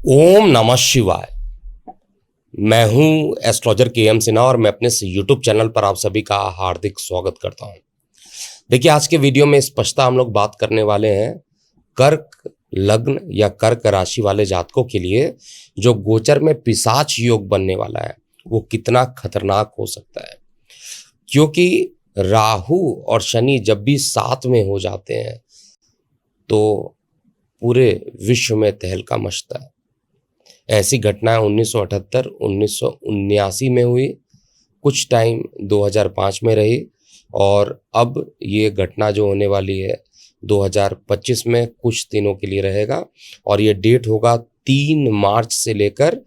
ओम नमः शिवाय। मैं हूं एस्ट्रोलॉजर के.एम. सिन्हा और मैं अपने यूट्यूब चैनल पर आप सभी का हार्दिक स्वागत करता हूं। देखिए, आज के वीडियो में स्पष्टता हम लोग बात करने वाले हैं कर्क लग्न या कर्क राशि वाले जातकों के लिए जो गोचर में पिशाच योग बनने वाला है वो कितना खतरनाक हो सकता है। क्योंकि राहु और शनि जब भी साथ में हो जाते हैं तो पूरे विश्व में तहलका मचता है। ऐसी घटनाएं 1978, 1979 में हुई, कुछ टाइम 2005 में रही और अब ये घटना जो होने वाली है 2025 में कुछ दिनों के लिए रहेगा और ये डेट होगा 3 मार्च से लेकर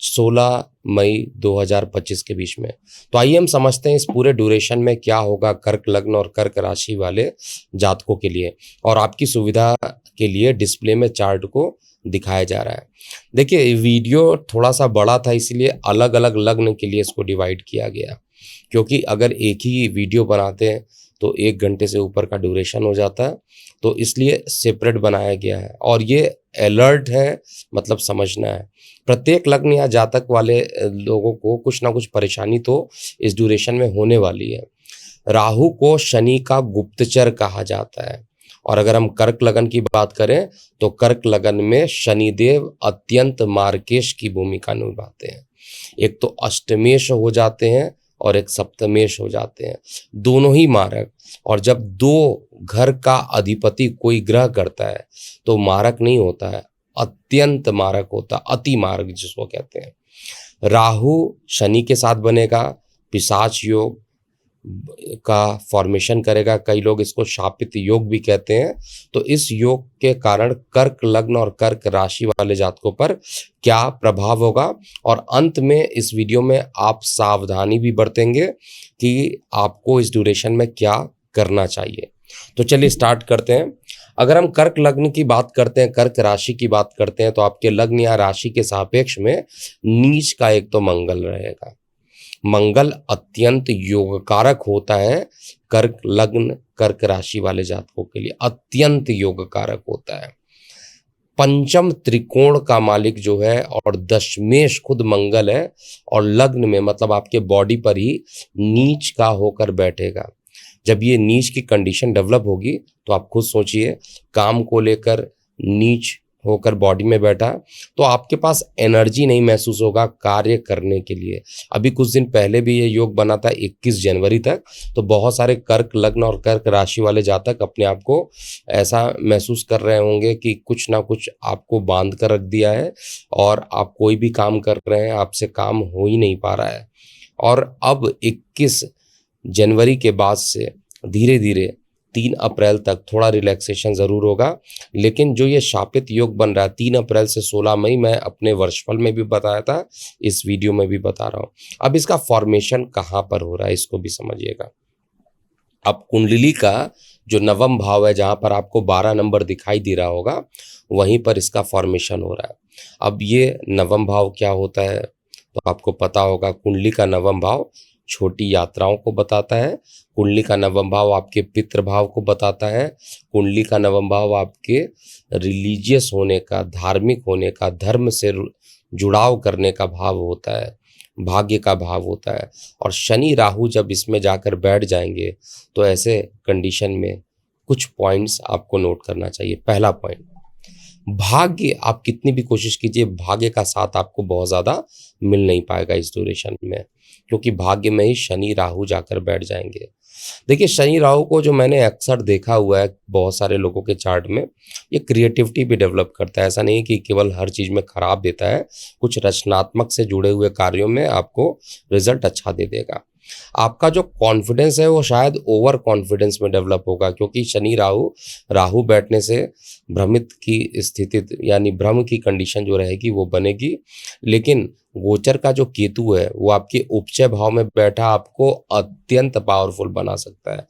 16 मई 2025 के बीच में। तो आइए हम समझते हैं इस पूरे ड्यूरेशन में क्या होगा कर्क लग्न और कर्क राशि वाले जातकों के लिए, और आपकी सुविधा के लिए डिस्प्ले में चार्ट को दिखाया जा रहा है। देखिए, वीडियो थोड़ा सा बड़ा था इसलिए अलग अलग लग्न के लिए इसको डिवाइड किया गया, क्योंकि अगर एक ही वीडियो बनाते हैं तो 1 घंटे से ऊपर का ड्यूरेशन हो जाता है, तो इसलिए सेपरेट बनाया गया है। और ये अलर्ट है, मतलब समझना है प्रत्येक लग्न या जातक वाले लोगों को कुछ ना कुछ परेशानी तो इस ड्यूरेशन में होने वाली है। राहु को शनि का गुप्तचर कहा जाता है, और अगर हम कर्क लगन की बात करें तो कर्क लगन में शनिदेव अत्यंत मार्केश की भूमिका निभाते हैं। एक तो अष्टमेश हो जाते हैं और एक सप्तमेश हो जाते हैं, दोनों ही मारक। और जब दो घर का अधिपति कोई ग्रह करता है तो मारक नहीं होता है, अत्यंत मारक होता, अति मारक जिसको कहते हैं। राहु शनि के साथ बनेगा, पिशाच योग का फॉर्मेशन करेगा। कई लोग इसको शापित योग भी कहते हैं। तो इस योग के कारण कर्क लग्न और कर्क राशि वाले जातकों पर क्या प्रभाव होगा, और अंत में इस वीडियो में आप सावधानी भी बरतेंगे कि आपको इस ड्यूरेशन में क्या करना चाहिए। तो चलिए स्टार्ट करते हैं। अगर हम कर्क लग्न की बात करते हैं, कर्क राशि की बात करते हैं, तो आपके लग्न या राशि के सापेक्ष में नीच का एक तो मंगल रहेगा। मंगल अत्यंत योगकारक होता है, कर्क लग्न कर्क राशि वाले जातकों के लिए अत्यंत योगकारक होता है। पंचम त्रिकोण का मालिक जो है और दशमेश खुद मंगल है, और लग्न में मतलब आपके बॉडी पर ही नीच का होकर बैठेगा। जब ये नीच की कंडीशन डेवलप होगी तो आप खुद सोचिए, काम को लेकर नीच होकर बॉडी में बैठा तो आपके पास एनर्जी नहीं महसूस होगा कार्य करने के लिए। अभी कुछ दिन पहले भी ये योग बना था 21 जनवरी तक, तो बहुत सारे कर्क लग्न और कर्क राशि वाले जातक अपने आप को ऐसा महसूस कर रहे होंगे कि कुछ ना कुछ आपको बांध कर रख दिया है और आप कोई भी काम कर रहे हैं, आपसे काम हो ही नहीं पा रहा है। और अब 21 जनवरी के बाद से धीरे धीरे 3 अप्रैल तक थोड़ा रिलैक्सेशन ज़रूर होगा, लेकिन जो ये शापित योग बन रहा है 3 अप्रैल से 16 मई, मैं अपने वर्षफल में भी बताया था, इस वीडियो में भी बता रहा हूँ। अब इसका फॉर्मेशन कहाँ पर हो रहा है इसको भी समझिएगा। अब कुंडली का जो नवम भाव है, जहाँ पर आपको 12 नंबर दिखाई दे रहा होगा, वहीं पर इसका फॉर्मेशन हो रहा है। अब ये नवम भाव क्या होता है तो आपको पता होगा। कुंडली का नवम भाव छोटी यात्राओं को बताता है, कुंडली का नवम भाव आपके पितृ भाव को बताता है, कुंडली का नवम भाव आपके रिलीजियस होने का, धार्मिक होने का, धर्म से जुड़ाव करने का भाव होता है, भाग्य का भाव होता है। और शनि राहु जब इसमें जाकर बैठ जाएंगे तो ऐसे कंडीशन में कुछ पॉइंट्स आपको नोट करना चाहिए। पहला पॉइंट, भाग्य, आप कितनी भी कोशिश कीजिए भाग्य का साथ आपको बहुत ज़्यादा मिल नहीं पाएगा इस ड्यूरेशन में, क्योंकि भाग्य में ही शनि राहु जाकर बैठ जाएंगे। देखिए, शनि राहु को जो मैंने अक्सर देखा हुआ है बहुत सारे लोगों के चार्ट में, ये क्रिएटिविटी भी डेवलप करता है। ऐसा नहीं कि केवल हर चीज़ में खराब देता है, कुछ रचनात्मक से जुड़े हुए कार्यों में आपको रिजल्ट अच्छा दे देगा। आपका जो कॉन्फिडेंस है वो शायद ओवर कॉन्फिडेंस में डेवलप होगा, क्योंकि शनि राहु राहु बैठने से भ्रमित की स्थिति यानी भ्रम की कंडीशन जो रहेगी वो बनेगी। लेकिन गोचर का जो केतु है वो आपके उपचय भाव में बैठा आपको अत्यंत पावरफुल बना सकता है।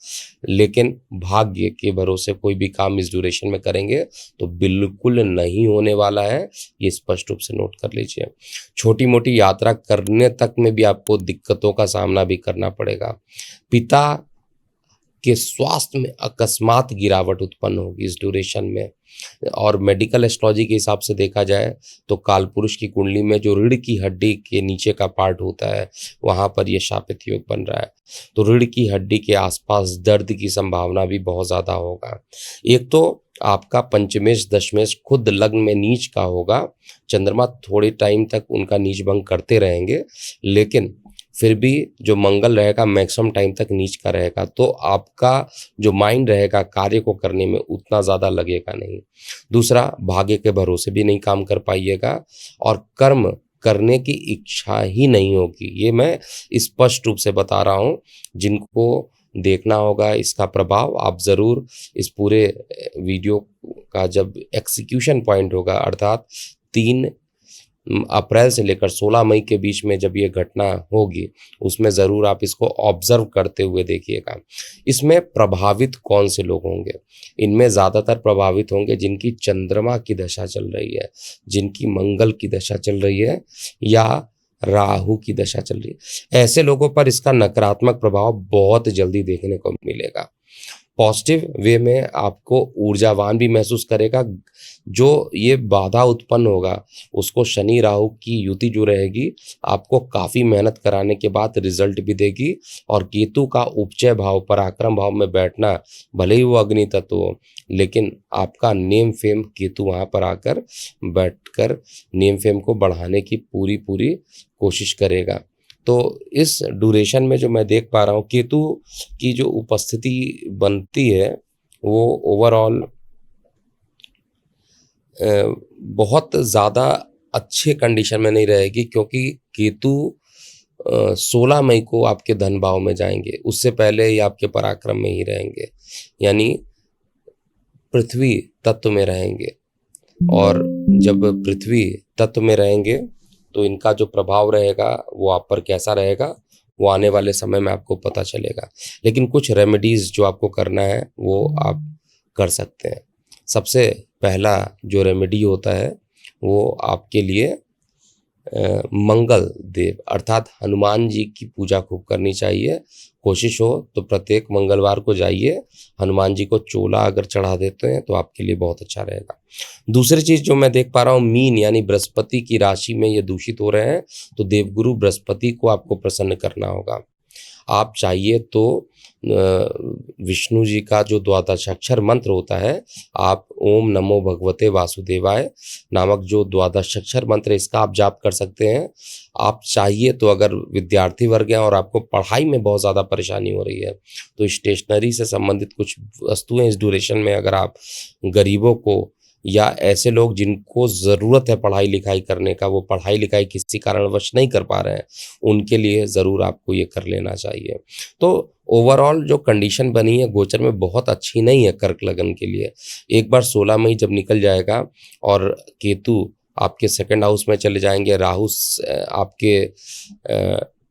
लेकिन भाग्य के भरोसे कोई भी काम इस ड्यूरेशन में करेंगे तो बिल्कुल नहीं होने वाला है, ये स्पष्ट रूप से नोट कर लीजिए। छोटी मोटी यात्रा करने तक में भी आपको दिक्कतों का सामना भी करना पड़ेगा। पिता आपके स्वास्थ्य में अकस्मात गिरावट उत्पन्न होगी इस ड्यूरेशन में। और मेडिकल एस्ट्रोलॉजी के हिसाब से देखा जाए तो कालपुरुष की कुंडली में जो रीढ़ की हड्डी के नीचे का पार्ट होता है वहाँ पर ये शापित योग बन रहा है, तो रीढ़ की हड्डी के आसपास दर्द की संभावना भी बहुत ज़्यादा होगा। एक तो आपका पंचमेश दशमेश खुद लग्न में नीच का होगा, चंद्रमा थोड़े टाइम तक उनका नीच भंग करते रहेंगे, लेकिन फिर भी जो मंगल रहेगा मैक्सिमम टाइम तक नीच का रहेगा, तो आपका जो माइंड रहेगा कार्य को करने में उतना ज़्यादा लगेगा नहीं। दूसरा, भाग्य के भरोसे भी नहीं काम कर पाइएगा और कर्म करने की इच्छा ही नहीं होगी। ये मैं स्पष्ट रूप से बता रहा हूँ। जिनको देखना होगा इसका प्रभाव, आप ज़रूर इस पूरे वीडियो का जब एक्सिक्यूशन पॉइंट होगा, अर्थात 3 अप्रैल से लेकर 16 मई के बीच में जब ये घटना होगी, उसमें ज़रूर आप इसको ऑब्जर्व करते हुए देखिएगा। इसमें प्रभावित कौन से लोग होंगे? इनमें ज़्यादातर प्रभावित होंगे जिनकी चंद्रमा की दशा चल रही है, जिनकी मंगल की दशा चल रही है या राहु की दशा चल रही है। ऐसे लोगों पर इसका नकारात्मक प्रभाव बहुत जल्दी देखने को मिलेगा। पॉजिटिव वे में आपको ऊर्जावान भी महसूस करेगा। जो ये बाधा उत्पन्न होगा उसको शनि राहु की युति जो रहेगी आपको काफ़ी मेहनत कराने के बाद रिजल्ट भी देगी। और केतु का उपचय भाव पराक्रम भाव में बैठना, भले ही वो अग्नि तत्व हो, लेकिन आपका नेम फेम केतु वहाँ पर आकर बैठकर नेम फेम को बढ़ाने की पूरी कोशिश करेगा। तो इस ड्यूरेशन में जो मैं देख पा रहा हूँ, केतु की जो उपस्थिति बनती है वो ओवरऑल बहुत ज़्यादा अच्छे कंडीशन में नहीं रहेगी, क्योंकि केतु 16 मई को आपके धन भाव में जाएंगे, उससे पहले ही आपके पराक्रम में ही रहेंगे, यानी पृथ्वी तत्व में रहेंगे। और जब पृथ्वी तत्व में रहेंगे तो इनका जो प्रभाव रहेगा वो आप पर कैसा रहेगा वो आने वाले समय में आपको पता चलेगा। लेकिन कुछ रेमेडीज़ जो आपको करना है वो आप कर सकते हैं। सबसे पहला जो रेमेडी होता है वो आपके लिए मंगल देव अर्थात हनुमान जी की पूजा खूब करनी चाहिए। कोशिश हो तो प्रत्येक मंगलवार को जाइए, हनुमान जी को चोला अगर चढ़ा देते हैं तो आपके लिए बहुत अच्छा रहेगा। दूसरी चीज़ जो मैं देख पा रहा हूँ, मीन यानी बृहस्पति की राशि में ये दूषित हो रहे हैं, तो देवगुरु बृहस्पति को आपको प्रसन्न करना होगा। आप चाहिए तो विष्णु जी का जो द्वादशाक्षर मंत्र होता है, आप ओम नमो भगवते वासुदेवाय नामक जो द्वादशाक्षर मंत्र, इसका आप जाप कर सकते हैं। आप चाहिए तो अगर विद्यार्थी वर्ग हैं और आपको पढ़ाई में बहुत ज़्यादा परेशानी हो रही है तो स्टेशनरी से संबंधित कुछ वस्तुएं इस ड्यूरेशन में अगर आप गरीबों को या ऐसे लोग जिनको ज़रूरत है पढ़ाई लिखाई करने का, वो पढ़ाई लिखाई किसी कारणवश नहीं कर पा रहे हैं, उनके लिए ज़रूर आपको ये कर लेना चाहिए। तो ओवरऑल जो कंडीशन बनी है गोचर में बहुत अच्छी नहीं है कर्क लगन के लिए। एक बार 16 मई जब निकल जाएगा और केतु आपके 2nd हाउस में चले जाएंगे, राहु आपके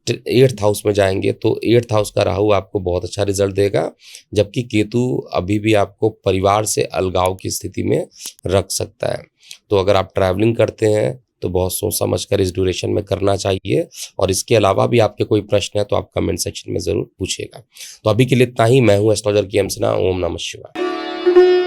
8th हाउस में जाएंगे, तो 8th हाउस का राहु आपको बहुत अच्छा रिजल्ट देगा, जबकि केतु अभी भी आपको परिवार से अलगाव की स्थिति में रख सकता है। तो अगर आप ट्रैवलिंग करते हैं तो बहुत सोच समझ कर इस ड्यूरेशन में करना चाहिए। और इसके अलावा भी आपके कोई प्रश्न है तो आप कमेंट सेक्शन में ज़रूर पूछिएगा। तो अभी के लिए इतना ही। मैं हूँ एस्ट्रोलॉजर KM सिन्हा। ओम नमः शिवाय।